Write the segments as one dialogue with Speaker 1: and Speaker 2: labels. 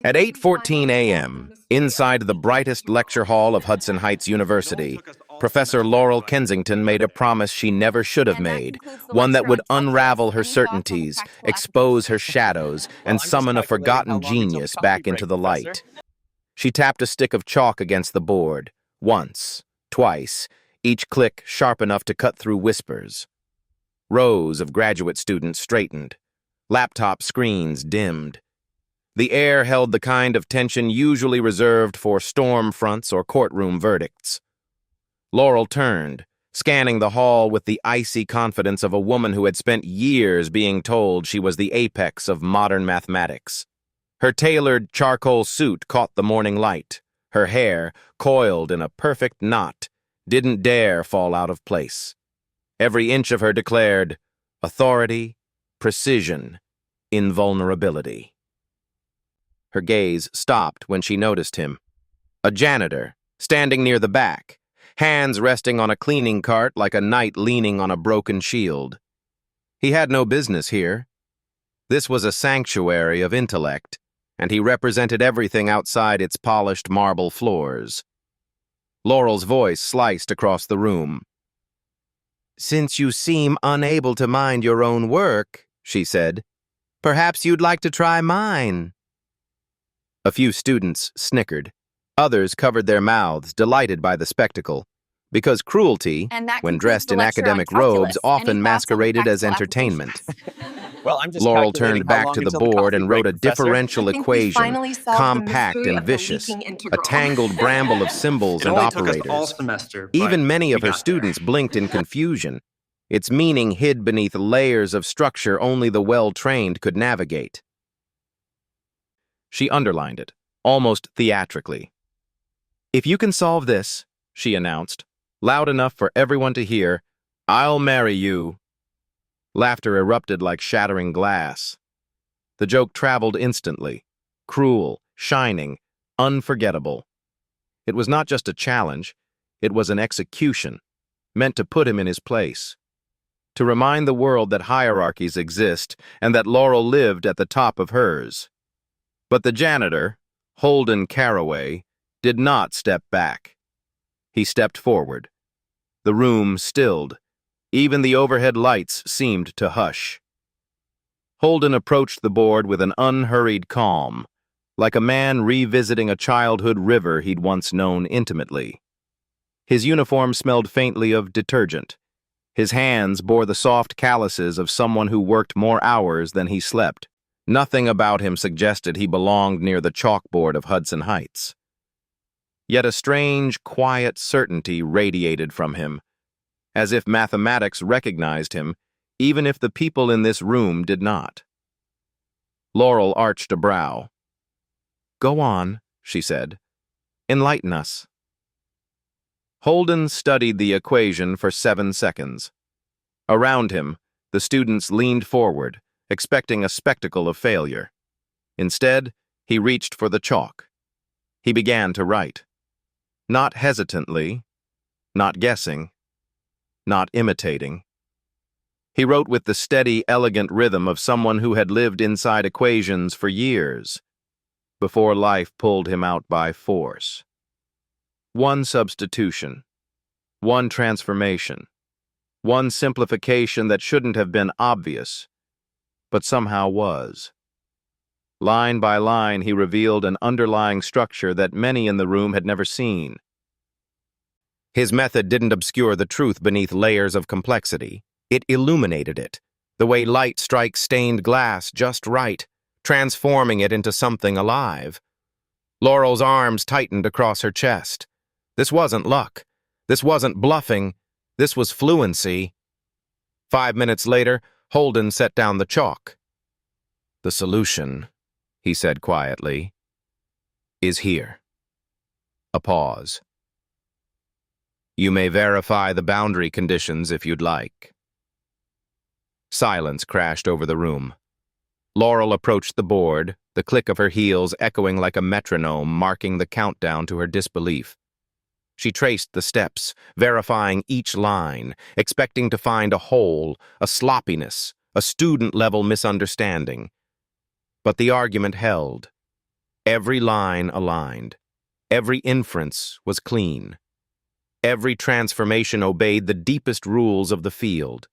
Speaker 1: At 8:14 a.m., inside the brightest lecture hall of Hudson Heights University, Professor Laurel Kensington made a promise she never should have made, one that would unravel her certainties, expose her shadows, and summon a forgotten genius back into the light. She tapped a stick of chalk against the board, once, twice, each click sharp enough to cut through whispers. Rows of graduate students straightened. Laptop screens dimmed. The air held the kind of tension usually reserved for storm fronts or courtroom verdicts. Laurel turned, scanning the hall with the icy confidence of a woman who had spent years being told she was the apex of modern mathematics. Her tailored charcoal suit caught the morning light. Her hair, coiled in a perfect knot, didn't dare fall out of place. Every inch of her declared authority, precision, invulnerability. Her gaze stopped when she noticed him. A janitor, standing near the back, hands resting on a cleaning cart like a knight leaning on a broken shield. He had no business here. This was a sanctuary of intellect, and he represented everything outside its polished marble floors. Laurel's voice sliced across the room. "Since you seem unable to mind your own work," she said, "perhaps you'd like to try mine." A few students snickered. Others covered their mouths, delighted by the spectacle, because cruelty, when dressed in academic robes, often masqueraded as entertainment.
Speaker 2: Well, I'm just
Speaker 1: Laurel turned back to the board and wrote a differential equation, compact and vicious, a tangled bramble of symbols and operators. Even many of her students blinked in confusion. Its meaning hid beneath layers of structure only the well-trained could navigate. She underlined it, almost theatrically. "If you can solve this," she announced, loud enough for everyone to hear, "I'll marry you." Laughter erupted like shattering glass. The joke traveled instantly, cruel, shining, unforgettable. It was not just a challenge, it was an execution, meant to put him in his place, to remind the world that hierarchies exist and that Laurel lived at the top of hers. But the janitor, Holden Caraway, did not step back. He stepped forward. The room stilled. Even the overhead lights seemed to hush. Holden approached the board with an unhurried calm, like a man revisiting a childhood river he'd once known intimately. His uniform smelled faintly of detergent. His hands bore the soft calluses of someone who worked more hours than he slept. Nothing about him suggested he belonged near the chalkboard of Hudson Heights. Yet a strange, quiet certainty radiated from him, as if mathematics recognized him, even if the people in this room did not. Laurel arched a brow. "Go on," she said. "Enlighten us." Holden studied the equation for 7 seconds. Around him, the students leaned forward, expecting a spectacle of failure. Instead, he reached for the chalk. He began to write. Not hesitantly, not guessing, not imitating. He wrote with the steady, elegant rhythm of someone who had lived inside equations for years, before life pulled him out by force. One substitution, one transformation, one simplification that shouldn't have been obvious, but somehow was. Line by line, he revealed an underlying structure that many in the room had never seen. His method didn't obscure the truth beneath layers of complexity. It illuminated it, the way light strikes stained glass just right, transforming it into something alive. Laurel's arms tightened across her chest. This wasn't luck. This wasn't bluffing. This was fluency. 5 minutes later, Holden set down the chalk. "The solution," he said quietly, "is here." A pause. "You may verify the boundary conditions if you'd like." Silence crashed over the room. Laurel approached the board, the click of her heels echoing like a metronome marking the countdown to her disbelief. She traced the steps, verifying each line, expecting to find a hole, a sloppiness, a student-level misunderstanding. But the argument held. Every line aligned. Every inference was clean. Every transformation obeyed the deepest rules of the field.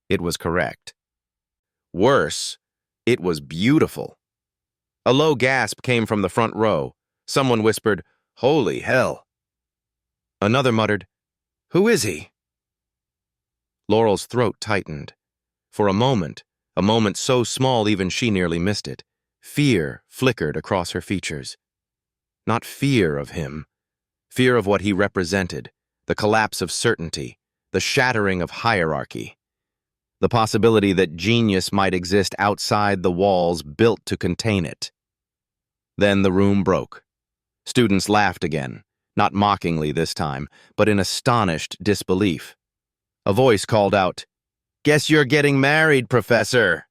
Speaker 1: It was correct. Worse, it was beautiful. A low gasp came from the front row. Someone whispered, "Holy hell!" Another muttered, "Who is he?" Laurel's throat tightened. For a moment so small even she nearly missed it, fear flickered across her features. Not fear of him. Fear of what he represented, the collapse of certainty, the shattering of hierarchy. The possibility that genius might exist outside the walls built to contain it. Then the room broke. Students laughed again, not mockingly this time, but in astonished disbelief. A voice called out, "Guess you're getting married, Professor."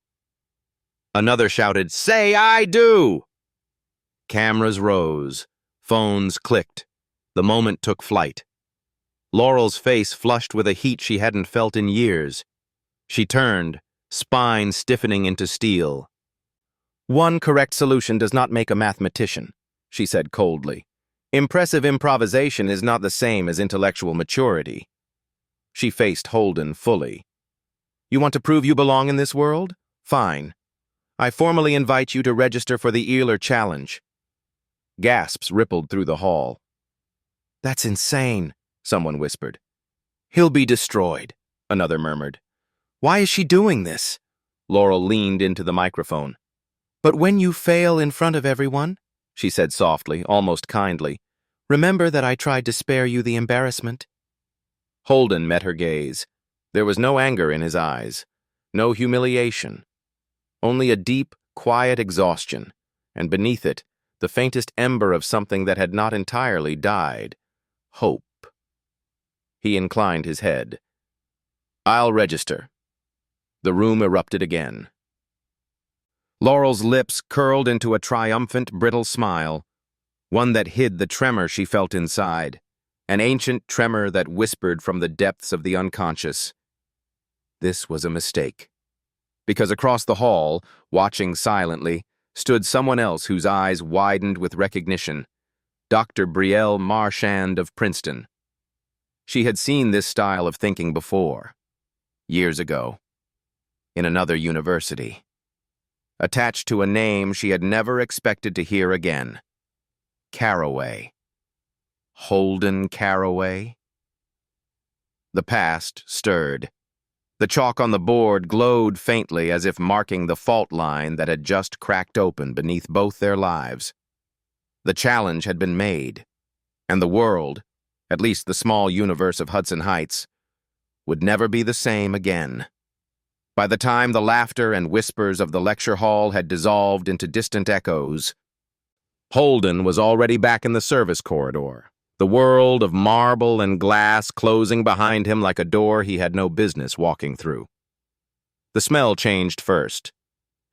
Speaker 1: Another shouted, "Say I do!" Cameras rose. Phones clicked. The moment took flight. Laurel's face flushed with a heat she hadn't felt in years. She turned, spine stiffening into steel. "One correct solution does not make a mathematician," she said coldly. "Impressive improvisation is not the same as intellectual maturity." She faced Holden fully. "You want to prove you belong in this world? Fine. I formally invite you to register for the Ealer Challenge." Gasps rippled through the hall. "That's insane," someone whispered. "He'll be destroyed," another murmured. "Why is she doing this?" Laurel leaned into the microphone. "But when you fail in front of everyone," she said softly, almost kindly, "remember that I tried to spare you the embarrassment." Holden met her gaze. There was no anger in his eyes, no humiliation, only a deep, quiet exhaustion, and beneath it, the faintest ember of something that had not entirely died. Hope. He inclined his head. "I'll register." The room erupted again. Laurel's lips curled into a triumphant, brittle smile, one that hid the tremor she felt inside, an ancient tremor that whispered from the depths of the unconscious. This was a mistake. Because across the hall, watching silently, stood someone else whose eyes widened with recognition, Dr. Brielle Marchand of Princeton. She had seen this style of thinking before, years ago, in another university, attached to a name she had never expected to hear again. Carroway. Holden Carroway? The past stirred. The chalk on the board glowed faintly as if marking the fault line that had just cracked open beneath both their lives. The challenge had been made, and the world, at least the small universe of Hudson Heights, would never be the same again. By the time the laughter and whispers of the lecture hall had dissolved into distant echoes, Holden was already back in the service corridor, the world of marble and glass closing behind him like a door he had no business walking through. The smell changed first.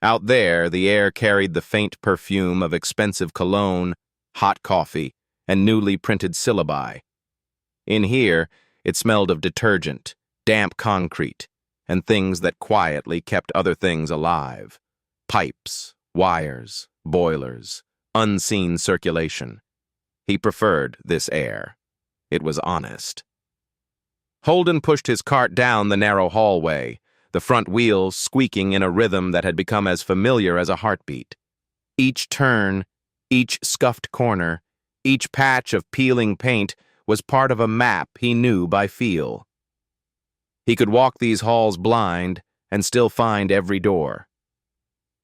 Speaker 1: Out there, the air carried the faint perfume of expensive cologne, hot coffee, and newly printed syllabi. In here, it smelled of detergent, damp concrete, and things that quietly kept other things alive. Pipes, wires, boilers, unseen circulation. He preferred this air. It was honest. Holden pushed his cart down the narrow hallway, the front wheels squeaking in a rhythm that had become as familiar as a heartbeat. Each turn, each scuffed corner, each patch of peeling paint was part of a map he knew by feel. He could walk these halls blind and still find every door.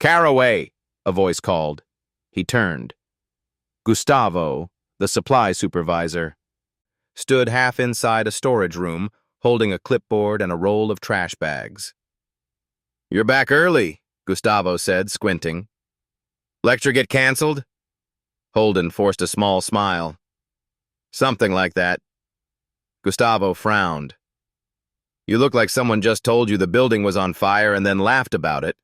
Speaker 1: "Carroway!" a voice called. He turned. Gustavo, the supply supervisor, stood half inside a storage room, holding a clipboard and a roll of trash bags. "You're back early," Gustavo said, squinting. "Lecture get canceled?" Holden forced a small smile. "Something like that." Gustavo frowned. "You look like someone just told you the building was on fire and then laughed about it."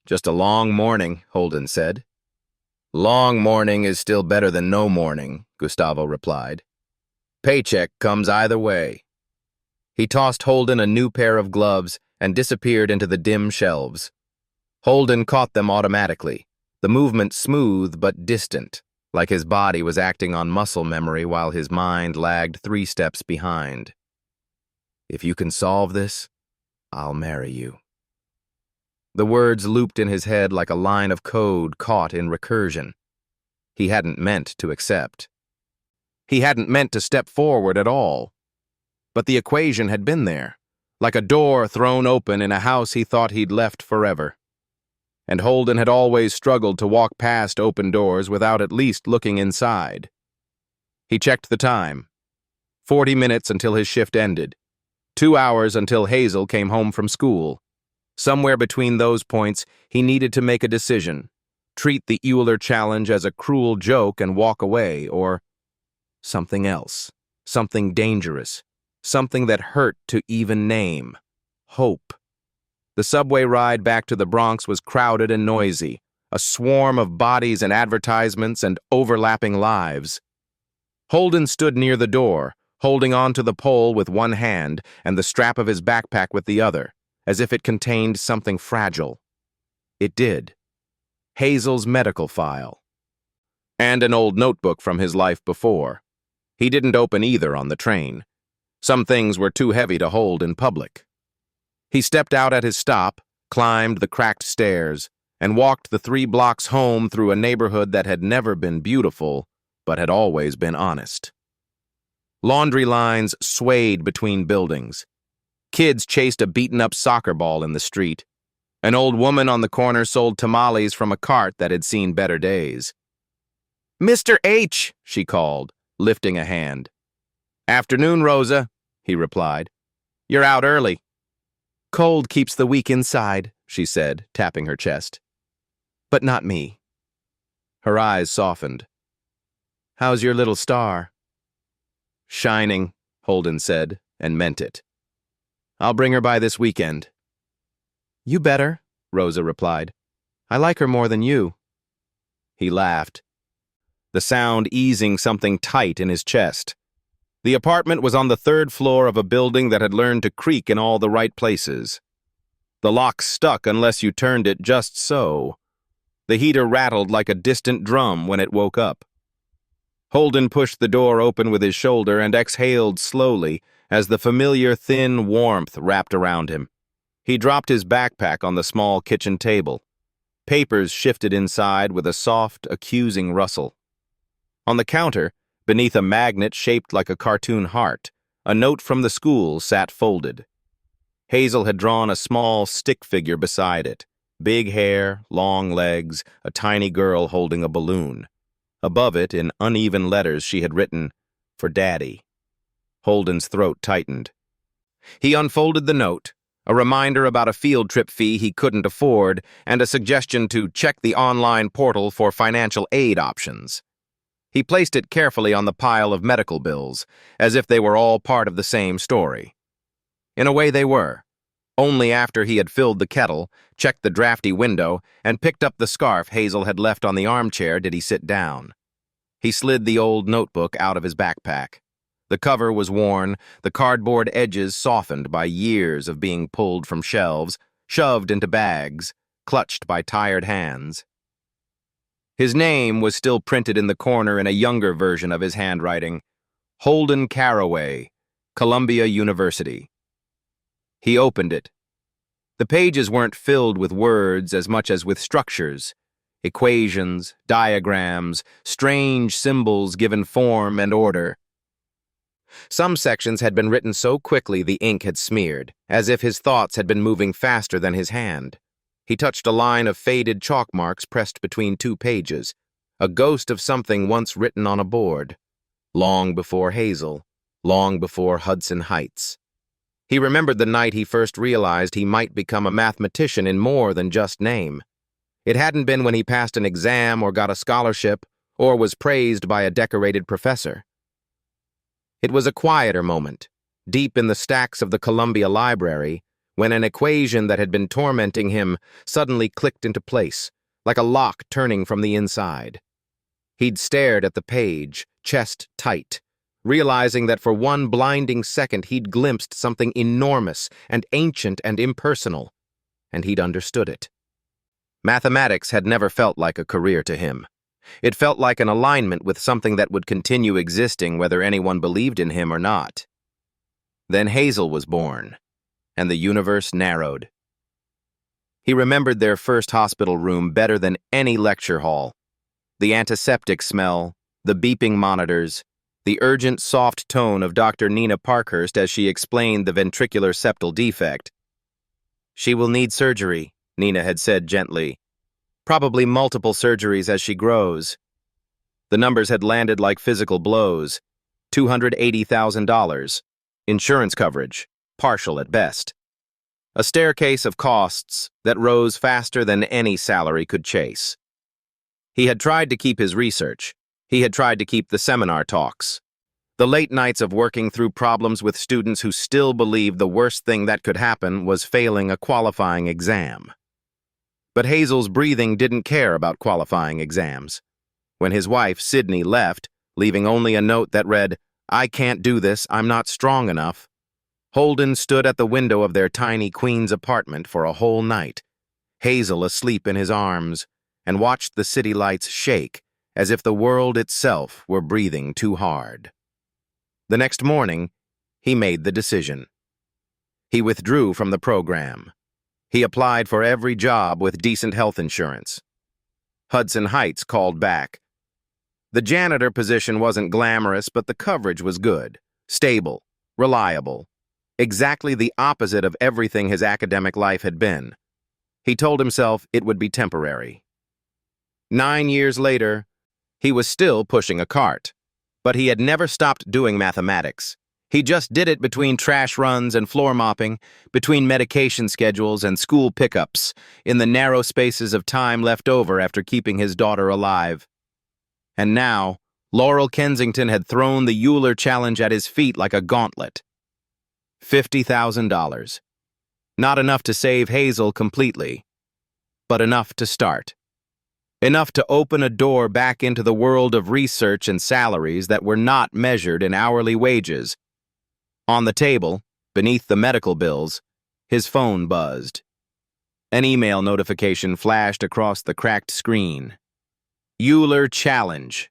Speaker 1: "Just a long morning," Holden said. "Long morning is still better than no morning," Gustavo replied. "Paycheck comes either way." He tossed Holden a new pair of gloves and disappeared into the dim shelves. Holden caught them automatically, the movement smooth but distant, like his body was acting on muscle memory while his mind lagged 3 steps behind. If you can solve this, I'll marry you. The words looped in his head like a line of code caught in recursion. He hadn't meant to accept. He hadn't meant to step forward at all. But the equation had been there, like a door thrown open in a house he thought he'd left forever. And Holden had always struggled to walk past open doors without at least looking inside. He checked the time. 40 minutes until his shift ended. 2 hours until Hazel came home from school. Somewhere between those points, he needed to make a decision. Treat the Euler challenge as a cruel joke and walk away, or something else, something dangerous, something that hurt to even name. Hope. The subway ride back to the Bronx was crowded and noisy, a swarm of bodies and advertisements and overlapping lives. Holden stood near the door, holding on to the pole with one hand and the strap of his backpack with the other, as if it contained something fragile. It did. Hazel's medical file. And an old notebook from his life before. He didn't open either on the train. Some things were too heavy to hold in public. He stepped out at his stop, climbed the cracked stairs, and walked the 3 blocks home through a neighborhood that had never been beautiful, but had always been honest. Laundry lines swayed between buildings. Kids chased a beaten-up soccer ball in the street. An old woman on the corner sold tamales from a cart that had seen better days. "Mr. H," she called, lifting a hand. "Afternoon, Rosa," he replied. "You're out early." "Cold keeps the weak inside," she said, tapping her chest. "But not me." Her eyes softened. "How's your little star?" "Shining," Holden said, and meant it. "I'll bring her by this weekend." "You better," Rosa replied. "I like her more than you." He laughed, the sound easing something tight in his chest. The apartment was on the 3rd floor of a building that had learned to creak in all the right places. The lock stuck unless you turned it just so. The heater rattled like a distant drum when it woke up. Holden pushed the door open with his shoulder and exhaled slowly as the familiar thin warmth wrapped around him. He dropped his backpack on the small kitchen table. Papers shifted inside with a soft, accusing rustle. On the counter, beneath a magnet shaped like a cartoon heart, a note from the school sat folded. Hazel had drawn a small stick figure beside it. Big hair, long legs, a tiny girl holding a balloon. Above it, in uneven letters, she had written, "For Daddy." Holden's throat tightened. He unfolded the note, a reminder about a field trip fee he couldn't afford, and a suggestion to check the online portal for financial aid options. He placed it carefully on the pile of medical bills, as if they were all part of the same story. In a way they were. Only after he had filled the kettle, checked the drafty window, and picked up the scarf Hazel had left on the armchair did he sit down. He slid the old notebook out of his backpack. The cover was worn, the cardboard edges softened by years of being pulled from shelves, shoved into bags, clutched by tired hands. His name was still printed in the corner in a younger version of his handwriting. Holden Caraway, Columbia University. He opened it. The pages weren't filled with words as much as with structures, equations, diagrams, strange symbols given form and order. Some sections had been written so quickly the ink had smeared, as if his thoughts had been moving faster than his hand. He touched a line of faded chalk marks pressed between 2 pages, a ghost of something once written on a board. Long before Hazel, long before Hudson Heights. He remembered the night he first realized he might become a mathematician in more than just name. It hadn't been when he passed an exam or got a scholarship or was praised by a decorated professor. It was a quieter moment, deep in the stacks of the Columbia Library, when an equation that had been tormenting him suddenly clicked into place, like a lock turning from the inside. He'd stared at the page, chest tight, realizing that for one blinding second he'd glimpsed something enormous and ancient and impersonal, and he'd understood it. Mathematics had never felt like a career to him. It felt like an alignment with something that would continue existing whether anyone believed in him or not. Then Hazel was born, and the universe narrowed. He remembered their first hospital room better than any lecture hall. The antiseptic smell, the beeping monitors, the urgent soft tone of Dr. Nina Parkhurst as she explained the ventricular septal defect. "She will need surgery," Nina had said gently. "Probably multiple surgeries as she grows." The numbers had landed like physical blows. $280,000. Insurance coverage, partial at best. A staircase of costs that rose faster than any salary could chase. He had tried to keep his research. He had tried to keep the seminar talks. The late nights of working through problems with students who still believed the worst thing that could happen was failing a qualifying exam. But Hazel's breathing didn't care about qualifying exams. When his wife, Sydney, left, leaving only a note that read, "I can't do this, I'm not strong enough," Holden stood at the window of their tiny Queens apartment for a whole night, Hazel asleep in his arms, and watched the city lights shake as if the world itself were breathing too hard. The next morning, he made the decision. He withdrew from the program. He applied for every job with decent health insurance. Hudson Heights called back. The janitor position wasn't glamorous, but the coverage was good, stable, reliable, exactly the opposite of everything his academic life had been. He told himself it would be temporary. 9 years later, he was still pushing a cart, but he had never stopped doing mathematics. He just did it between trash runs and floor mopping, between medication schedules and school pickups, in the narrow spaces of time left over after keeping his daughter alive. And now, Laurel Kensington had thrown the Euler challenge at his feet like a gauntlet. $50,000. Not enough to save Hazel completely, but enough to start. Enough to open a door back into the world of research and salaries that were not measured in hourly wages. On the table, beneath the medical bills, his phone buzzed. An email notification flashed across the cracked screen. Euler Challenge.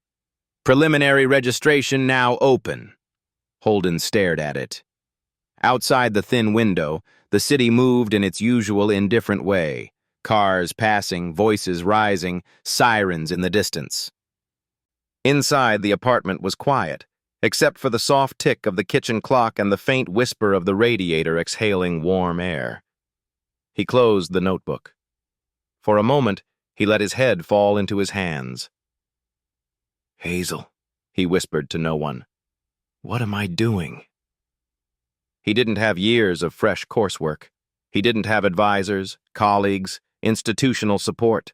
Speaker 1: Preliminary registration now open. Holden stared at it. Outside the thin window, the city moved in its usual indifferent way. Cars passing, voices rising, sirens in the distance. Inside, the apartment was quiet, except for the soft tick of the kitchen clock and the faint whisper of the radiator exhaling warm air. He closed the notebook. For a moment, he let his head fall into his hands. "Hazel," he whispered to no one, "what am I doing?" He didn't have years of fresh coursework. He didn't have advisors, colleagues, institutional support.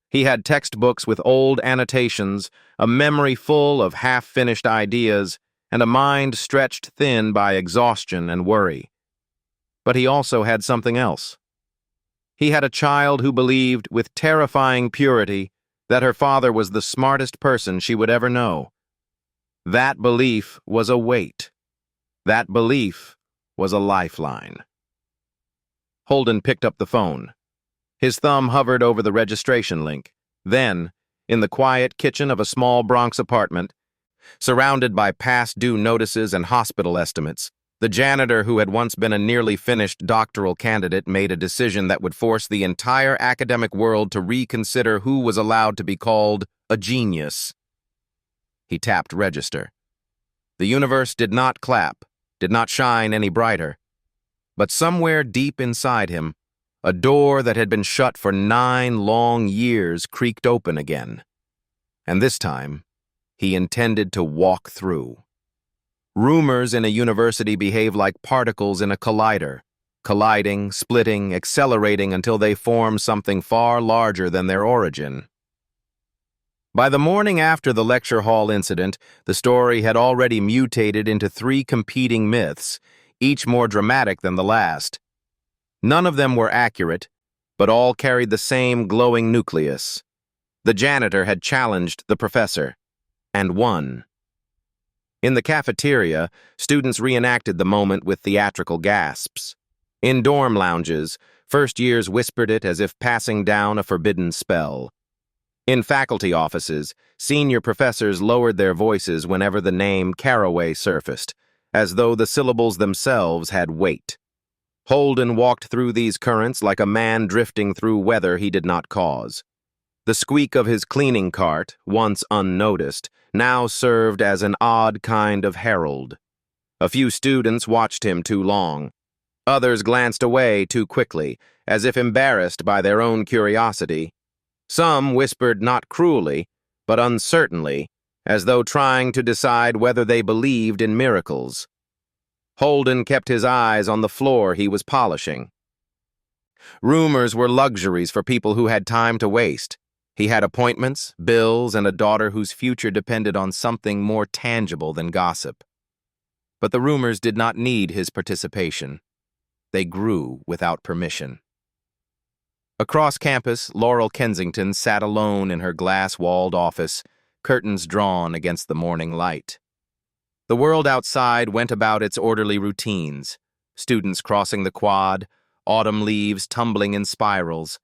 Speaker 1: He had textbooks with old annotations, a memory full of half-finished ideas, and a mind stretched thin by exhaustion and worry. But he also had something else. He had a child who believed, with terrifying purity, that her father was the smartest person she would ever know. That belief was a weight. That belief was a lifeline. Holden picked up the phone. His thumb hovered over the registration link. Then, in the quiet kitchen of a small Bronx apartment, surrounded by past due notices and hospital estimates, the janitor who had once been a nearly finished doctoral candidate made a decision that would force the entire academic world to reconsider who was allowed to be called a genius. He tapped register. The universe did not clap, did not shine any brighter. But somewhere deep inside him, a door that had been shut for 9 long years creaked open again. And this time, he intended to walk through. Rumors in a university behave like particles in a collider, colliding, splitting, accelerating until they form something far larger than their origin. By the morning after the lecture hall incident, the story had already mutated into 3 competing myths, each more dramatic than the last. None of them were accurate, but all carried the same glowing nucleus. The janitor had challenged the professor, and won. In the cafeteria, students reenacted the moment with theatrical gasps. In dorm lounges, First years whispered it as if passing down a forbidden spell. In faculty offices, senior professors lowered their voices whenever the name Caraway surfaced, as though the syllables themselves had weight. Holden walked through these currents like a man drifting through weather he did not cause. The squeak of his cleaning cart, once unnoticed, now served as an odd kind of herald. A few students watched him too long. Others glanced away too quickly, as if embarrassed by their own curiosity. Some whispered not cruelly, but uncertainly, as though trying to decide whether they believed in miracles. Holden kept his eyes on the floor he was polishing. Rumors were luxuries for people who had time to waste. He had appointments, bills, and a daughter whose future depended on something more tangible than gossip. But the rumors did not need his participation. They grew without permission. Across campus, Laurel Kensington sat alone in her glass-walled office, curtains drawn against the morning light. The world outside went about its orderly routines, students crossing the quad, autumn leaves tumbling in spirals.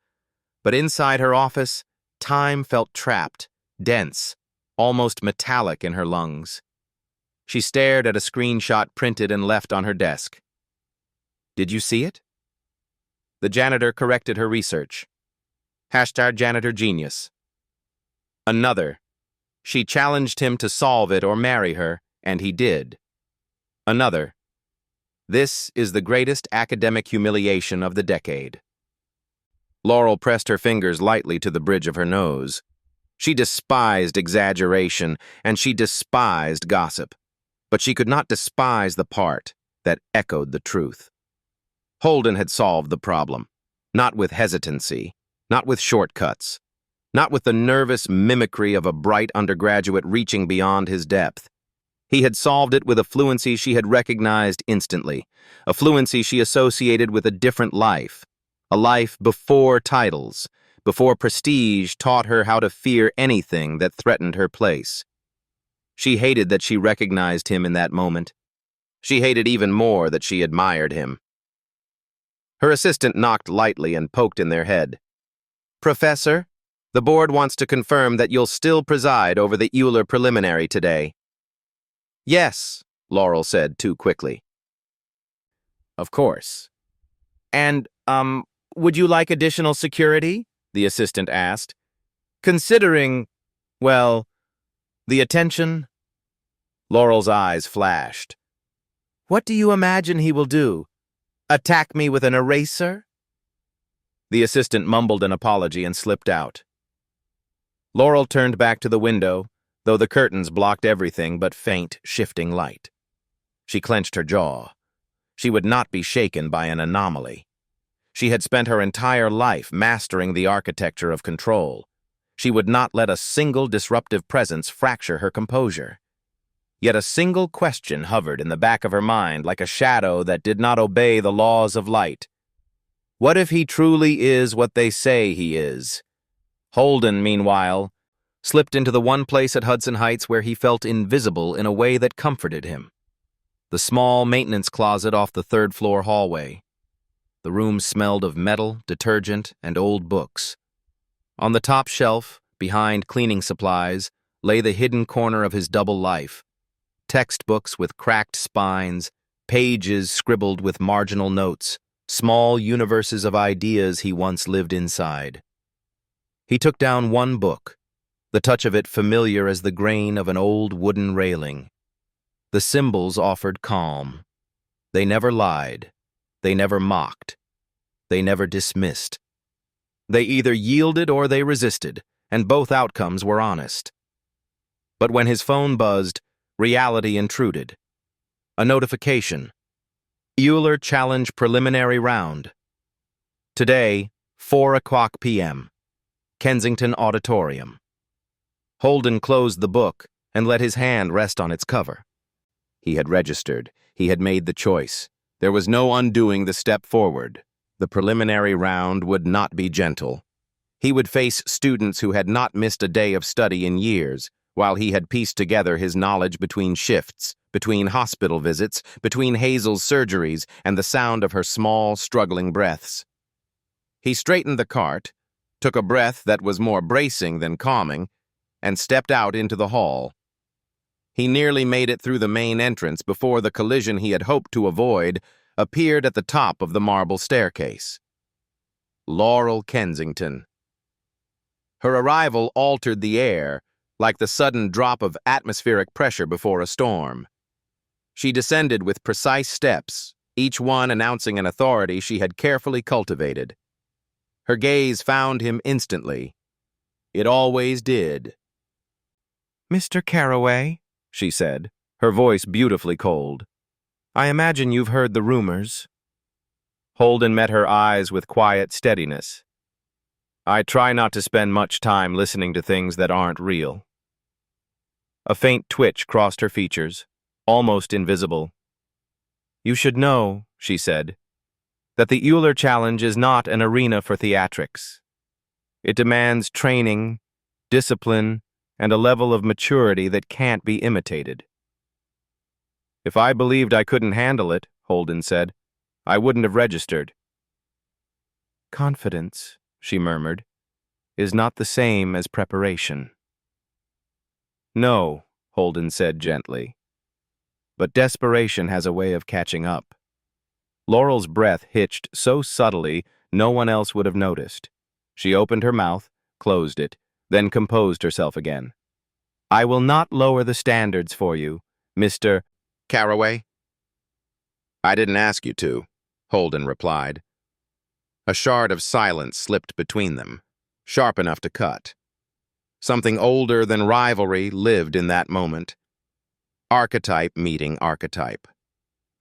Speaker 1: But inside her office, time felt trapped, dense, almost metallic in her lungs. She stared at a screenshot printed and left on her desk. "Did you see it?" The janitor corrected her research. #Janitor genius. Another. She challenged him to solve it or marry her, and he did. Another. This is the greatest academic humiliation of the decade. Laurel pressed her fingers lightly to the bridge of her nose. She despised exaggeration, and she despised gossip. But she could not despise the part that echoed the truth. Holden had solved the problem, not with hesitancy, not with shortcuts, not with the nervous mimicry of a bright undergraduate reaching beyond his depth. He had solved it with a fluency she had recognized instantly, a fluency she associated with a different life, a life before titles, before prestige taught her how to fear anything that threatened her place. She hated that she recognized him in that moment. She hated even more that she admired him. Her assistant knocked lightly and poked in their head. "Professor, the board wants to confirm that you'll still preside over the Euler preliminary today." "Yes," Laurel said too quickly. "Of course. And, would you like additional security?" the assistant asked. "Considering, well, the attention?" Laurel's eyes flashed. "What do you imagine he will do? Attack me with an eraser?" The assistant mumbled an apology and slipped out. Laurel turned back to the window, though the curtains blocked everything but faint, shifting light. She clenched her jaw. She would not be shaken by an anomaly. She had spent her entire life mastering the architecture of control. She would not let a single disruptive presence fracture her composure. Yet a single question hovered in the back of her mind like a shadow that did not obey the laws of light. What if he truly is what they say he is? Holden, meanwhile, slipped into the one place at Hudson Heights where he felt invisible in a way that comforted him. The small maintenance closet off the third-floor hallway. The room smelled of metal, detergent, and old books. On the top shelf, behind cleaning supplies, lay the hidden corner of his double life. Textbooks with cracked spines, pages scribbled with marginal notes, small universes of ideas he once lived inside. He took down one book, the touch of it familiar as the grain of an old wooden railing. The symbols offered calm. They never lied. They never mocked. They never dismissed. They either yielded or they resisted, and both outcomes were honest. But when his phone buzzed, reality intruded. A notification. Euler Challenge Preliminary Round. Today, 4:00 p.m. Kensington Auditorium. Holden closed the book and let his hand rest on its cover. He had registered. He had made the choice. There was no undoing the step forward. The preliminary round would not be gentle. He would face students who had not missed a day of study in years, while he had pieced together his knowledge between shifts, between hospital visits, between Hazel's surgeries, and the sound of her small, struggling breaths. He straightened the cart, took a breath that was more bracing than calming, and stepped out into the hall. He nearly made it through the main entrance before the collision he had hoped to avoid appeared at the top of the marble staircase. Laurel Kensington. Her arrival altered the air, like the sudden drop of atmospheric pressure before a storm. She descended with precise steps, each one announcing an authority she had carefully cultivated. Her gaze found him instantly. It always did. "Mr. Carroway," she said, her voice beautifully cold. "I imagine you've heard the rumors." Holden met her eyes with quiet steadiness. "I try not to spend much time listening to things that aren't real." A faint twitch crossed her features, almost invisible. "You should know," she said, "that the Euler Challenge is not an arena for theatrics. It demands training, discipline, and a level of maturity that can't be imitated." "If I believed I couldn't handle it," Holden said, "I wouldn't have registered." "Confidence," she murmured, "is not the same as preparation." "No," Holden said gently. "But desperation has a way of catching up." Laurel's breath hitched so subtly no one else would have noticed. She opened her mouth, closed it, then composed herself again. "I will not lower the standards for you, Mr. Carroway." "I didn't ask you to," Holden replied. A shard of silence slipped between them, sharp enough to cut. Something older than rivalry lived in that moment. Archetype meeting archetype.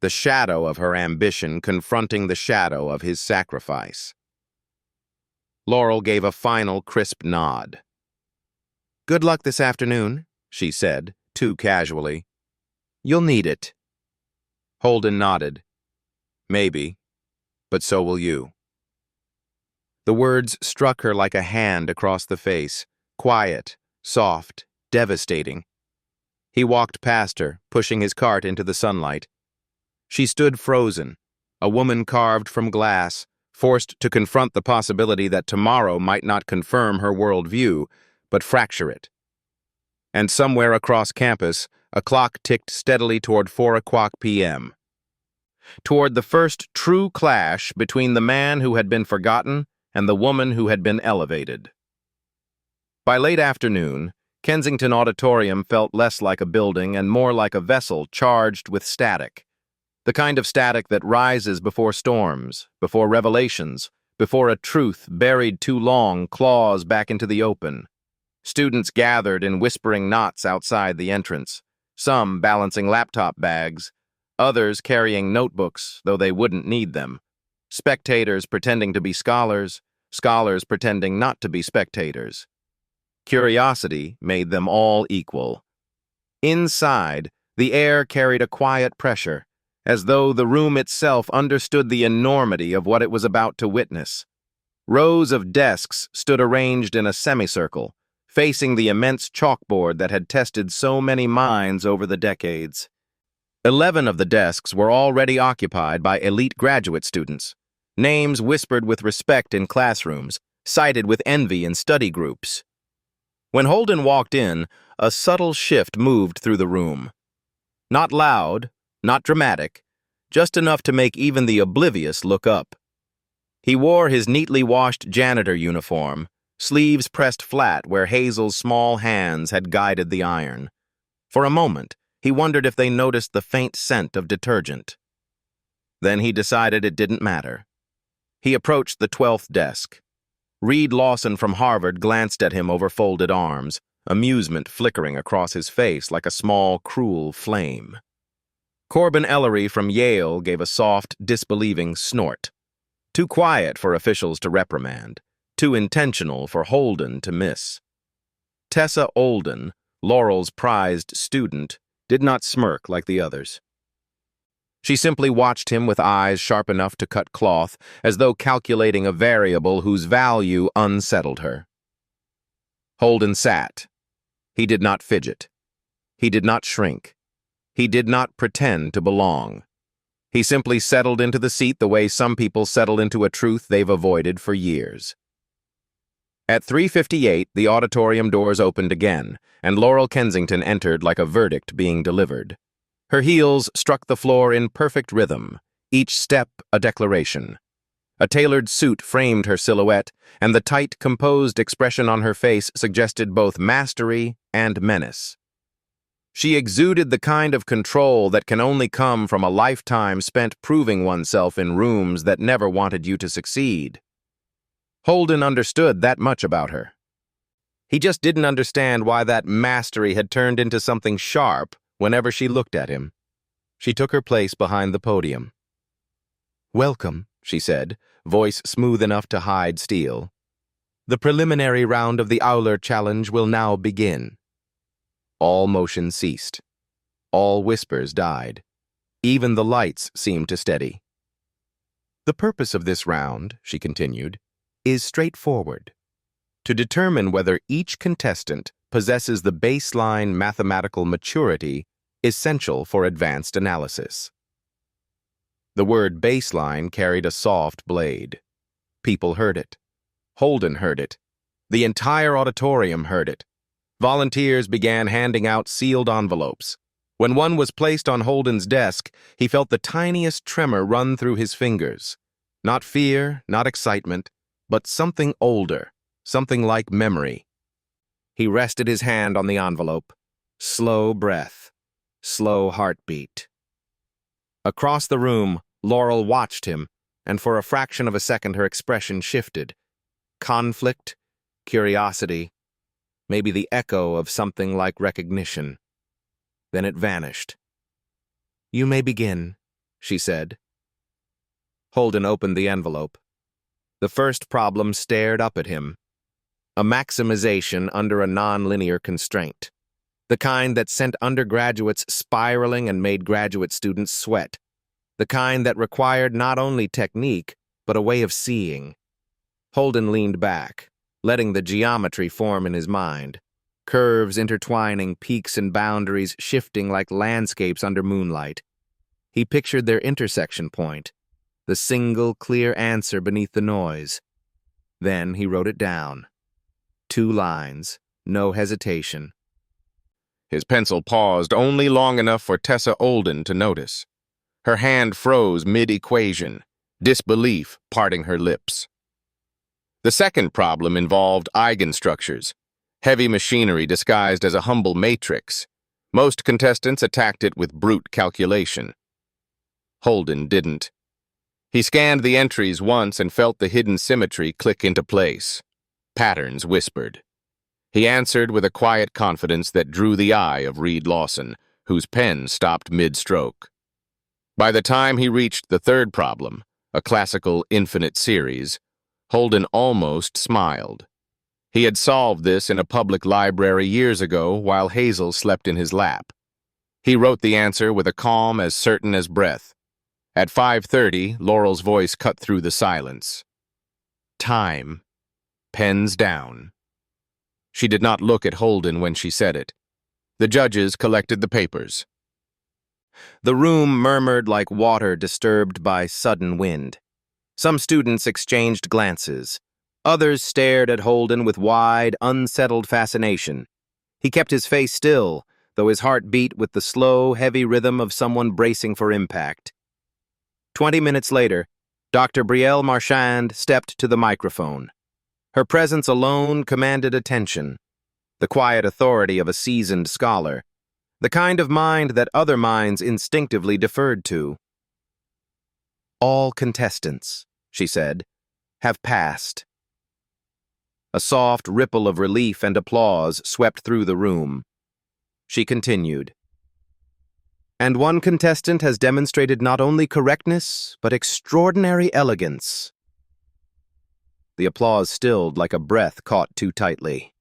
Speaker 1: The shadow of her ambition confronting the shadow of his sacrifice. Laurel gave a final crisp nod. "Good luck this afternoon," she said, too casually. "You'll need it." Holden nodded. "Maybe, but so will you." The words struck her like a hand across the face, quiet, soft, devastating. He walked past her, pushing his cart into the sunlight. She stood frozen, a woman carved from glass, forced to confront the possibility that tomorrow might not confirm her worldview, but fracture it. And somewhere across campus, a clock ticked steadily toward 4:00 p.m. Toward the first true clash between the man who had been forgotten and the woman who had been elevated. By late afternoon, Kensington Auditorium felt less like a building and more like a vessel charged with static. The kind of static that rises before storms, before revelations, before a truth buried too long claws back into the open. Students gathered in whispering knots outside the entrance, some balancing laptop bags, others carrying notebooks, though they wouldn't need them. Spectators pretending to be scholars, scholars pretending not to be spectators. Curiosity made them all equal. Inside, the air carried a quiet pressure, as though the room itself understood the enormity of what it was about to witness. Rows of desks stood arranged in a semicircle, facing the immense chalkboard that had tested so many minds over the decades. 11 of the desks were already occupied by elite graduate students, names whispered with respect in classrooms, cited with envy in study groups. When Holden walked in, a subtle shift moved through the room. Not loud, not dramatic, just enough to make even the oblivious look up. He wore his neatly washed janitor uniform, sleeves pressed flat where Hazel's small hands had guided the iron. For a moment, he wondered if they noticed the faint scent of detergent. Then he decided it didn't matter. He approached the 12th desk. Reed Lawson from Harvard glanced at him over folded arms, amusement flickering across his face like a small, cruel flame. Corbin Ellery from Yale gave a soft, disbelieving snort. Too quiet for officials to reprimand, too intentional for Holden to miss. Tessa Olden, Laurel's prized student, did not smirk like the others. She simply watched him with eyes sharp enough to cut cloth, as though calculating a variable whose value unsettled her. Holden sat. He did not fidget. He did not shrink. He did not pretend to belong. He simply settled into the seat the way some people settle into a truth they've avoided for years. At 3:58, the auditorium doors opened again, and Laurel Kensington entered like a verdict being delivered. Her heels struck the floor in perfect rhythm, each step a declaration. A tailored suit framed her silhouette, and the tight, composed expression on her face suggested both mastery and menace. She exuded the kind of control that can only come from a lifetime spent proving oneself in rooms that never wanted you to succeed. Holden understood that much about her. He just didn't understand why that mastery had turned into something sharp whenever she looked at him. She took her place behind the podium. "Welcome," she said, voice smooth enough to hide steel. "The preliminary round of the Owler Challenge will now begin." All motion ceased. All whispers died. Even the lights seemed to steady. "The purpose of this round," she continued, "is straightforward. To determine whether each contestant possesses the baseline mathematical maturity essential for advanced analysis." The word baseline carried a soft blade. People heard it. Holden heard it. The entire auditorium heard it. Volunteers began handing out sealed envelopes. When one was placed on Holden's desk, he felt the tiniest tremor run through his fingers. Not fear, not excitement, but something older, something like memory. He rested his hand on the envelope. Slow breath, slow heartbeat. Across the room, Laurel watched him, and for a fraction of a second her expression shifted. Conflict, curiosity, maybe the echo of something like recognition. Then it vanished. "You may begin," she said. Holden opened the envelope. The first problem stared up at him. A maximization under a nonlinear constraint. The kind that sent undergraduates spiraling and made graduate students sweat. The kind that required not only technique, but a way of seeing. Holden leaned back, letting the geometry form in his mind. Curves intertwining, peaks and boundaries shifting like landscapes under moonlight. He pictured their intersection point, the single, clear answer beneath the noise. Then he wrote it down. 2 lines, no hesitation. His pencil paused only long enough for Tessa Olden to notice. Her hand froze mid-equation, disbelief parting her lips. The second problem involved eigenstructures, heavy machinery disguised as a humble matrix. Most contestants attacked it with brute calculation. Holden didn't. He scanned the entries once and felt the hidden symmetry click into place. Patterns whispered. He answered with a quiet confidence that drew the eye of Reed Lawson, whose pen stopped mid-stroke. By the time he reached the third problem, a classical infinite series, Holden almost smiled. He had solved this in a public library years ago while Hazel slept in his lap. He wrote the answer with a calm as certain as breath. At 5:30, Laurel's voice cut through the silence. "Time. Pens down." She did not look at Holden when she said it. The judges collected the papers. The room murmured like water disturbed by sudden wind. Some students exchanged glances. Others stared at Holden with wide, unsettled fascination. He kept his face still, though his heart beat with the slow, heavy rhythm of someone bracing for impact. 20 minutes later, Dr. Brielle Marchand stepped to the microphone. Her presence alone commanded attention, the quiet authority of a seasoned scholar, the kind of mind that other minds instinctively deferred to. "All contestants," she said, "have passed." A soft ripple of relief and applause swept through the room. She continued. "And one contestant has demonstrated not only correctness, but extraordinary elegance." The applause stilled like a breath caught too tightly.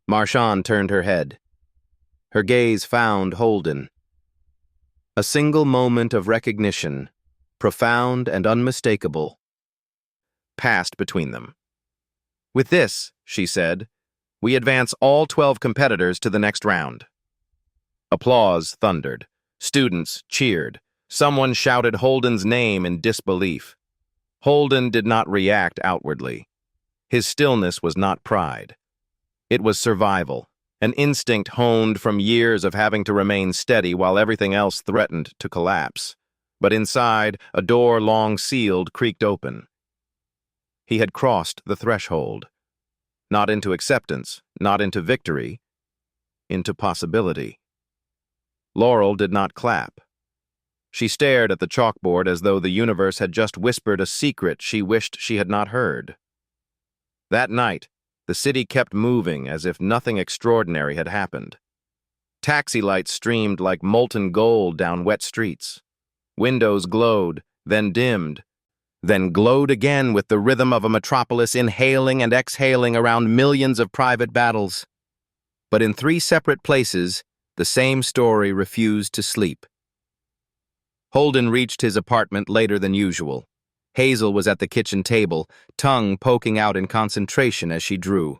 Speaker 1: Marchand turned her head. Her gaze found Holden. A single moment of recognition, profound and unmistakable, passed between them. "With this," she said, "we advance all 12 competitors to the next round." Applause thundered. Students cheered. Someone shouted Holden's name in disbelief. Holden did not react outwardly. His stillness was not pride. It was survival, an instinct honed from years of having to remain steady while everything else threatened to collapse. But inside, a door long sealed creaked open. He had crossed the threshold. Not into acceptance, not into victory, into possibility. Laurel did not clap. She stared at the chalkboard as though the universe had just whispered a secret she wished she had not heard. That night, the city kept moving as if nothing extraordinary had happened. Taxi lights streamed like molten gold down wet streets. Windows glowed, then dimmed, then glowed again with the rhythm of a metropolis inhaling and exhaling around millions of private battles. But in 3 separate places, the same story refused to sleep. Holden reached his apartment later than usual. Hazel was at the kitchen table, tongue poking out in concentration as she drew.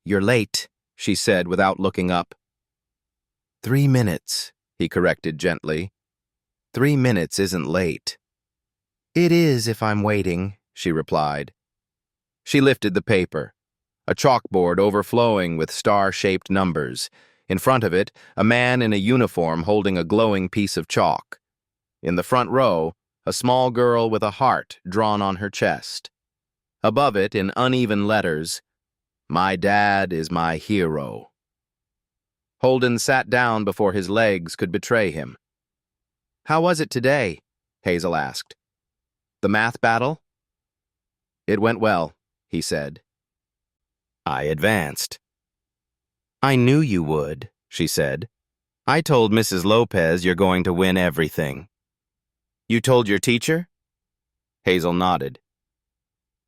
Speaker 1: "You're late," she said without looking up. 3 minutes, he corrected gently. 3 minutes isn't late. "It is if I'm waiting," she replied. She lifted the paper, a chalkboard overflowing with star-shaped numbers. In front of it, a man in a uniform holding a glowing piece of chalk. In the front row, a small girl with a heart drawn on her chest. Above it, in uneven letters, "My dad is my hero." Holden sat down before his legs could betray him. "How was it today?" Hazel asked. "The math battle?" "It went well," he said. "I advanced." "I knew you would," she said. "I told Mrs. Lopez you're going to win everything." "You told your teacher?" Hazel nodded.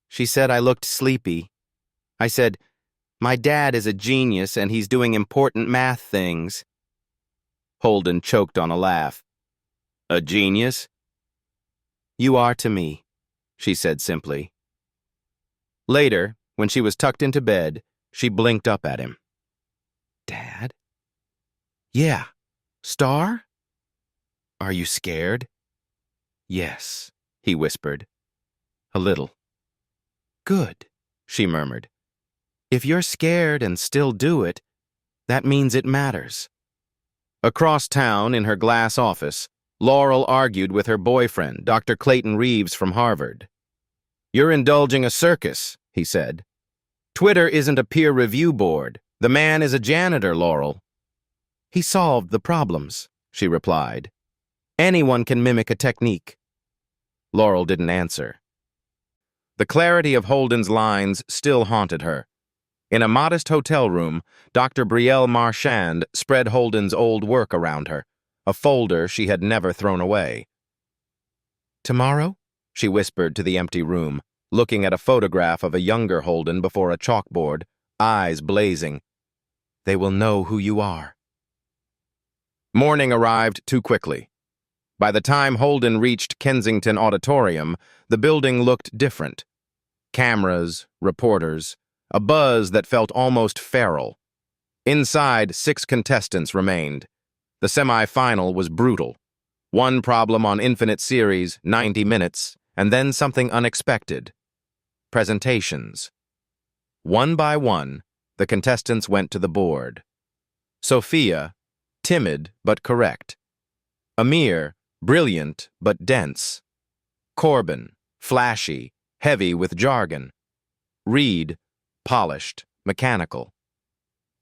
Speaker 1: "She said I looked sleepy. I said, 'My dad is a genius and he's doing important math things.'" Holden choked on a laugh. "A genius?" "You are to me," she said simply. Later, when she was tucked into bed, she blinked up at him. "Dad?" "Yeah. Star? Are you scared?" "Yes," he whispered. "A little." "Good," she murmured. "If you're scared and still do it, that means it matters." Across town, in her glass office, Laurel argued with her boyfriend, Dr. Clayton Reeves from Harvard. "You're indulging a circus," he said. "Twitter isn't a peer review board. The man is a janitor, Laurel." "He solved the problems," she replied. "Anyone can mimic a technique." Laurel didn't answer. The clarity of Holden's lines still haunted her. In a modest hotel room, Dr. Brielle Marchand spread Holden's old work around her, a folder she had never thrown away. "Tomorrow?" she whispered to the empty room, looking at a photograph of a younger Holden before a chalkboard, eyes blazing. "They will know who you are." Morning arrived too quickly. By the time Holden reached Kensington Auditorium, the building looked different. Cameras, reporters, a buzz that felt almost feral. Inside, 6 contestants remained. The semi-final was brutal. One problem on infinite series, 90 minutes, and then something unexpected. Presentations. One by one, the contestants went to the board. Sophia, timid but correct. Amir, brilliant but dense. Corbin, flashy, heavy with jargon. Reed, polished, mechanical.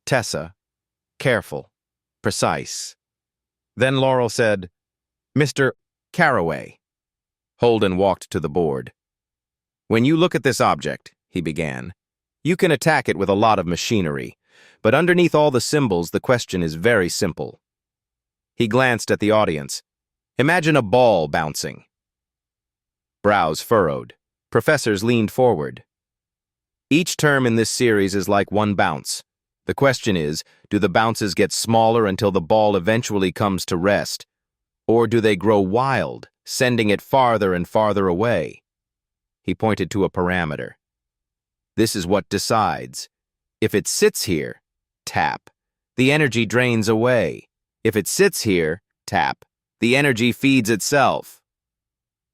Speaker 1: Tessa, careful, precise. Then Laurel said, "Mr. Carraway." Holden walked to the board. "When you look at this object," he began, "you can attack it with a lot of machinery, but underneath all the symbols, the question is very simple." He glanced at the audience. "Imagine a ball bouncing." Brows furrowed. Professors leaned forward. "Each term in this series is like one bounce. The question is, do the bounces get smaller until the ball eventually comes to rest? Or do they grow wild, sending it farther and farther away?" He pointed to a parameter. "This is what decides. If it sits here, tap. The energy drains away. If it sits here, tap. The energy feeds itself.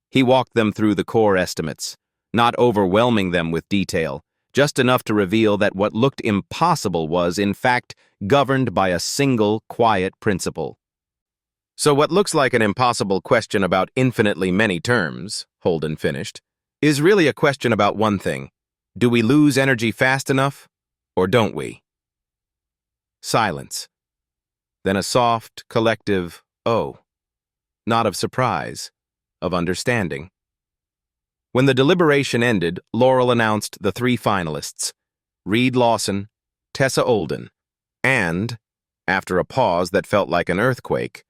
Speaker 1: He walked them through the core estimates, not overwhelming them with detail, just enough to reveal that what looked impossible was, in fact, governed by a single, quiet principle. So what looks like an impossible question about infinitely many terms, Holden finished, is really a question about one thing. Do we lose energy fast enough, or don't we? Silence. Then a soft, collective, oh. Not of surprise, of understanding. When the deliberation ended, Laurel announced the 3 finalists, Reed Lawson, Tessa Olden, and, after a pause that felt like an earthquake,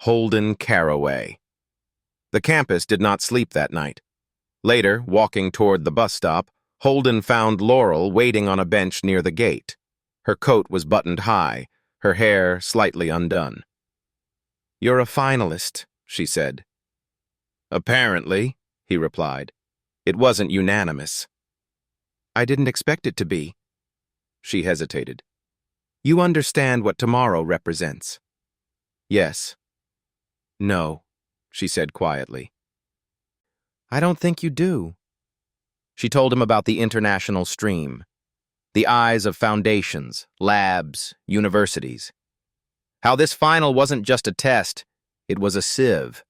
Speaker 1: Holden Caraway. The campus did not sleep that night. Later, walking toward the bus stop, Holden found Laurel waiting on a bench near the gate. Her coat was buttoned high, her hair slightly undone. "You're a finalist," she said. "Apparently," he replied. "It wasn't unanimous." "I didn't expect it to be." She hesitated. "You understand what tomorrow represents?" "Yes." "No," she said quietly. "I don't think you do." She told him about the international stream, the eyes of foundations, labs, universities. How this final wasn't just a test, it was a sieve.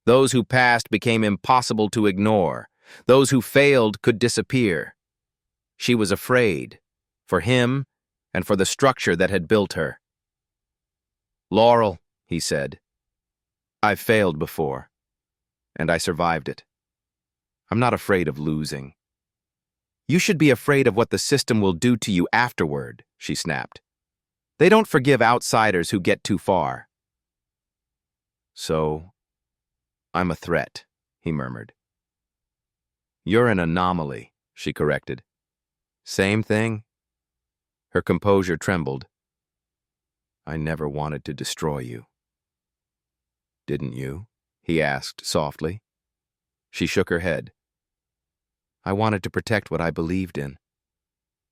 Speaker 1: Those who passed became impossible to ignore. Those who failed could disappear. She was afraid, for him and for the structure that had built her. "Laurel," he said, "I've failed before, and I survived it. I'm not afraid of losing." "You should be afraid of what the system will do to you afterward," she snapped. "They don't forgive outsiders who get too far." "So, I'm a threat," he murmured. "You're an anomaly," she corrected. "Same thing?" Her composure trembled. "I never wanted to destroy you." "Didn't you?" he asked softly. She shook her head. "I wanted to protect what I believed in.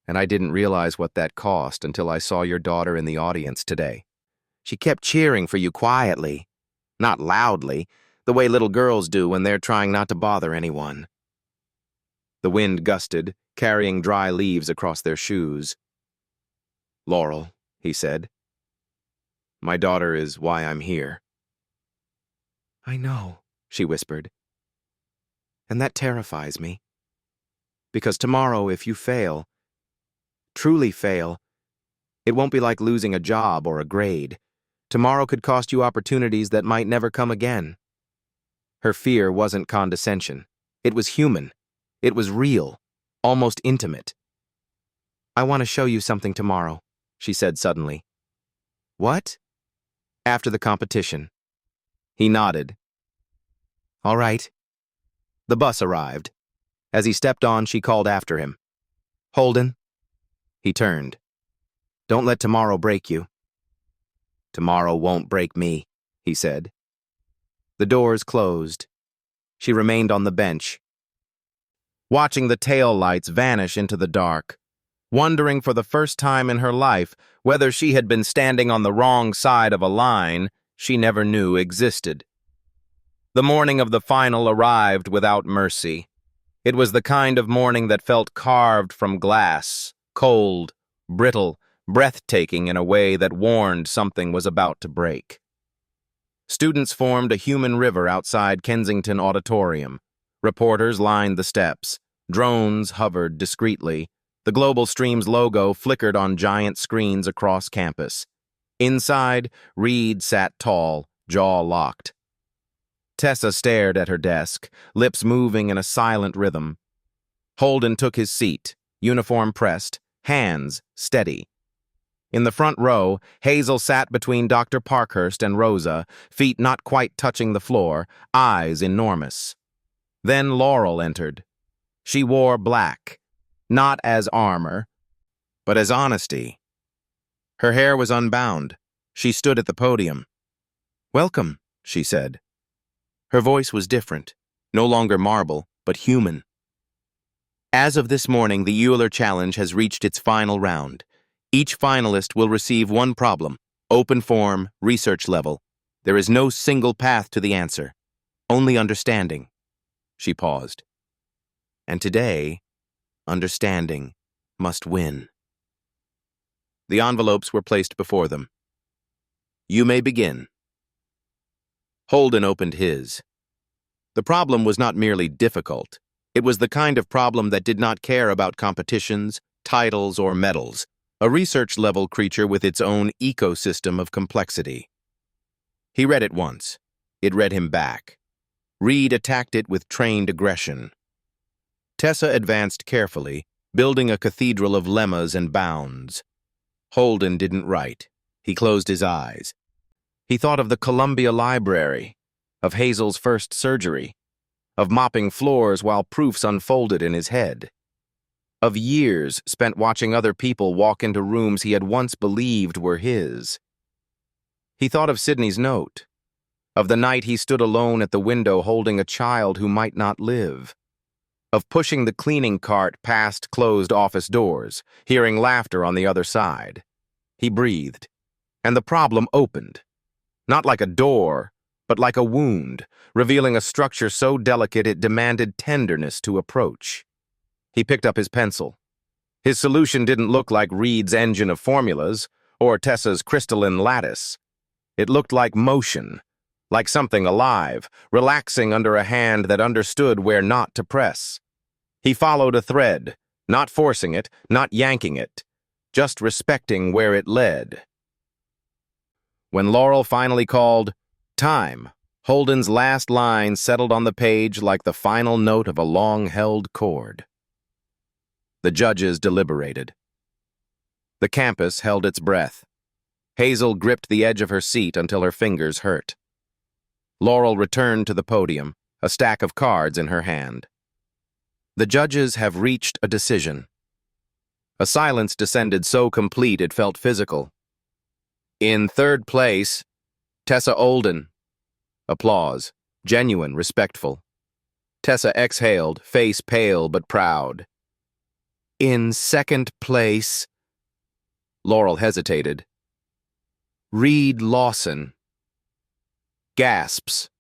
Speaker 1: And I didn't realize what that cost until I saw your daughter in the audience today. She kept cheering for you quietly, not loudly, the way little girls do when they're trying not to bother anyone." The wind gusted, carrying dry leaves across their shoes. "Laurel," he said, "my daughter is why I'm here." "I know," she whispered. "And that terrifies me. Because tomorrow, if you fail, truly fail, it won't be like losing a job or a grade. Tomorrow could cost you opportunities that might never come again." Her fear wasn't condescension. It was human. It was real, almost intimate. "I want to show you something tomorrow," she said suddenly. "What?" "After the competition." He nodded. "All right." The bus arrived. As he stepped on, she called after him. "Holden." He turned. "Don't let tomorrow break you." "Tomorrow won't break me," he said. The doors closed. She remained on the bench, watching the tail lights vanish into the dark, wondering for the first time in her life whether she had been standing on the wrong side of a line she never knew existed. The morning of the final arrived without mercy. It was the kind of morning that felt carved from glass, cold, brittle, breathtaking in a way that warned something was about to break. Students formed a human river outside Kensington Auditorium. Reporters lined the steps. Drones hovered discreetly. The Global Stream's logo flickered on giant screens across campus. Inside, Reed sat tall, jaw locked. Tessa stared at her desk, lips moving in a silent rhythm. Holden took his seat, uniform pressed, hands steady. In the front row, Hazel sat between Dr. Parkhurst and Rosa, feet not quite touching the floor, eyes enormous. Then Laurel entered. She wore black, not as armor, but as honesty. Her hair was unbound. She stood at the podium. "Welcome," she said. Her voice was different, no longer marble, but human. "As of this morning, the Euler Challenge has reached its final round. Each finalist will receive one problem, open form, research level. There is no single path to the answer, only understanding. She paused. And today, understanding must win. The envelopes were placed before them. You may begin. Holden opened his. The problem was not merely difficult. It was the kind of problem that did not care about competitions, titles, or medals, a research-level creature with its own ecosystem of complexity. He read it once. It read him back. Reed attacked it with trained aggression. Tessa advanced carefully, building a cathedral of lemmas and bounds. Holden didn't write. He closed his eyes. He thought of the Columbia Library, of Hazel's first surgery, of mopping floors while proofs unfolded in his head, of years spent watching other people walk into rooms he had once believed were his. He thought of Sydney's note, of the night he stood alone at the window holding a child who might not live, of pushing the cleaning cart past closed office doors, hearing laughter on the other side. He breathed, and the problem opened, not like a door, but like a wound, revealing a structure so delicate it demanded tenderness to approach. He picked up his pencil. His solution didn't look like Reed's engine of formulas or Tessa's crystalline lattice. It looked like motion, like something alive, relaxing under a hand that understood where not to press. He followed a thread, not forcing it, not yanking it, just respecting where it led. When Laurel finally called, "Time," Holden's last line settled on the page like the final note of a long-held chord. The judges deliberated. The campus held its breath. Hazel gripped the edge of her seat until her fingers hurt. Laurel returned to the podium, a stack of cards in her hand. The judges have reached a decision. A silence descended so complete it felt physical. In third place, Tessa Olden. Applause, genuine, respectful. Tessa exhaled, face pale but proud. In second place, Laurel hesitated. Reed Lawson. Gasps.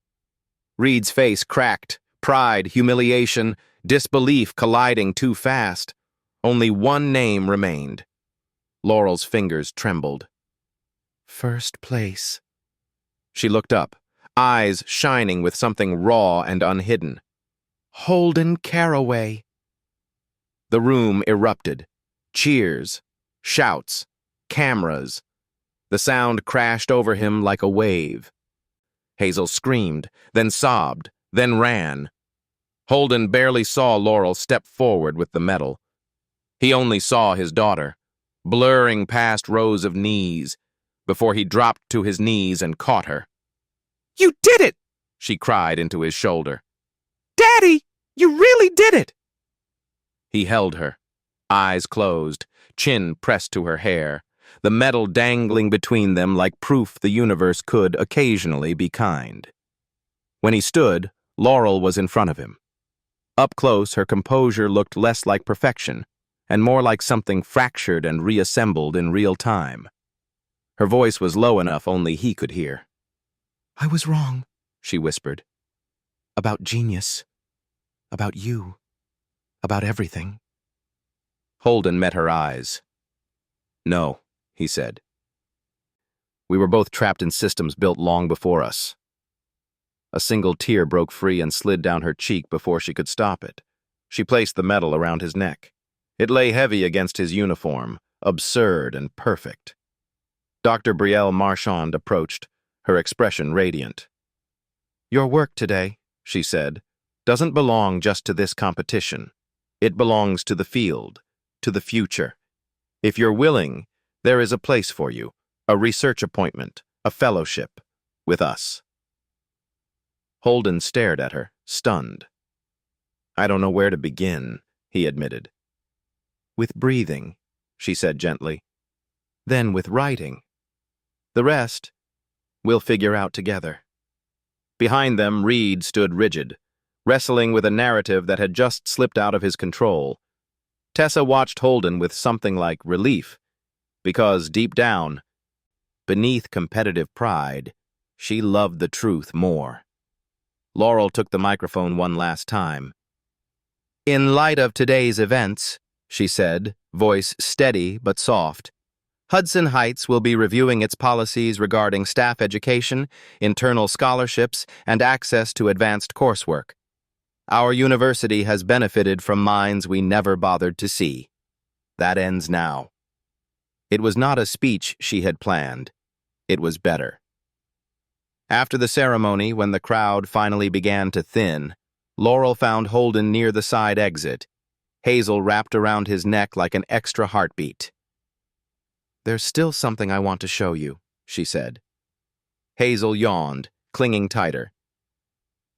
Speaker 1: Reed's face cracked, pride, humiliation, disbelief colliding too fast. Only one name remained. Laurel's fingers trembled. First place. She looked up, eyes shining with something raw and unhidden. Holden Caraway. The room erupted. Cheers, shouts, cameras. The sound crashed over him like a wave. Hazel screamed, then sobbed, then ran. Holden barely saw Laurel step forward with the medal. He only saw his daughter, blurring past rows of knees, before he dropped to his knees and caught her. "You did it!" she cried into his shoulder. "Daddy, you really did it!" He held her, eyes closed, chin pressed to her hair, the medal dangling between them like proof the universe could occasionally be kind. When he stood, Laurel was in front of him. Up close, her composure looked less like perfection, and more like something fractured and reassembled in real time. Her voice was low enough only he could hear. "I was wrong," she whispered. "About genius. About you. About everything." Holden met her eyes. "No," he said. "We were both trapped in systems built long before us." A single tear broke free and slid down her cheek before she could stop it. She placed the medal around his neck. It lay heavy against his uniform, absurd and perfect. Dr. Brielle Marchand approached, her expression radiant. "Your work today," she said, "doesn't belong just to this competition. It belongs to the field, to the future. If you're willing, there is a place for you, a research appointment, a fellowship, with us." Holden stared at her, stunned. "I don't know where to begin," he admitted. "With breathing," she said gently. "Then with writing. The rest, we'll figure out together." Behind them, Reed stood rigid, wrestling with a narrative that had just slipped out of his control. Tessa watched Holden with something like relief, because deep down, beneath competitive pride, she loved the truth more. Laurel took the microphone one last time. "In light of today's events," she said, voice steady but soft, "Hudson Heights will be reviewing its policies regarding staff education, internal scholarships, and access to advanced coursework. Our university has benefited from minds we never bothered to see. That ends now." It was not a speech she had planned. It was better. After the ceremony, when the crowd finally began to thin, Laurel found Holden near the side exit, Hazel wrapped around his neck like an extra heartbeat. "There's still something I want to show you," she said. Hazel yawned, clinging tighter.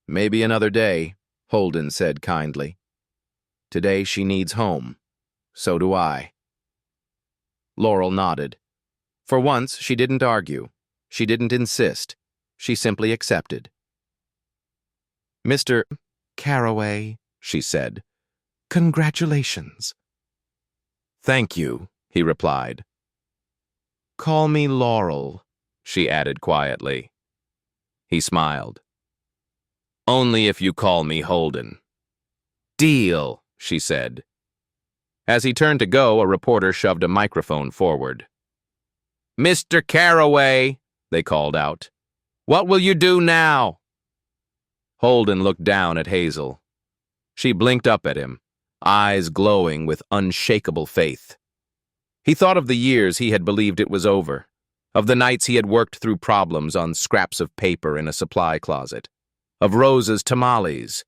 Speaker 1: "Maybe another day," Holden said kindly. "Today she needs home. So do I." Laurel nodded. For once, she didn't argue. She didn't insist. She simply accepted. "Mr. Carraway," she said, "congratulations." "Thank you," he replied. "Call me Laurel," she added quietly. He smiled. "Only if you call me Holden." "Deal," she said. As he turned to go, a reporter shoved a microphone forward. "Mr. Carraway," they called out, "what will you do now?" Holden looked down at Hazel. She blinked up at him, eyes glowing with unshakable faith. He thought of the years he had believed it was over, of the nights he had worked through problems on scraps of paper in a supply closet, of Rosa's tamales,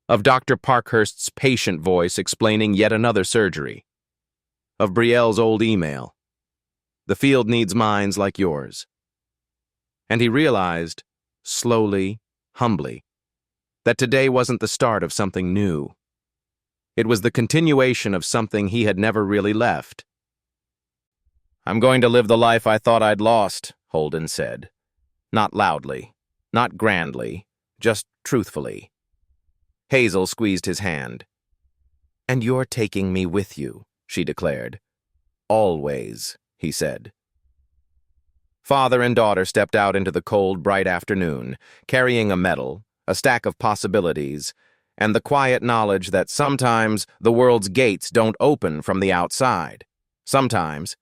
Speaker 1: of Dr. Parkhurst's patient voice explaining yet another surgery, of Brielle's old email. "The field needs minds like yours." And he realized, slowly, humbly, that today wasn't the start of something new. It was the continuation of something he had never really left. "I'm going to live the life I thought I'd lost," Holden said. Not loudly, not grandly, just truthfully. Hazel squeezed his hand. "And you're taking me with you," she declared. "Always," he said. Father and daughter stepped out into the cold, bright afternoon, carrying a medal, a stack of possibilities, and the quiet knowledge that sometimes the world's gates don't open from the outside. Sometimes,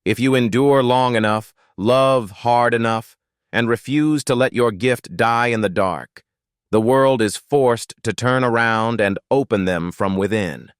Speaker 1: if you endure long enough, love hard enough, and refuse to let your gift die in the dark, the world is forced to turn around and open them from within.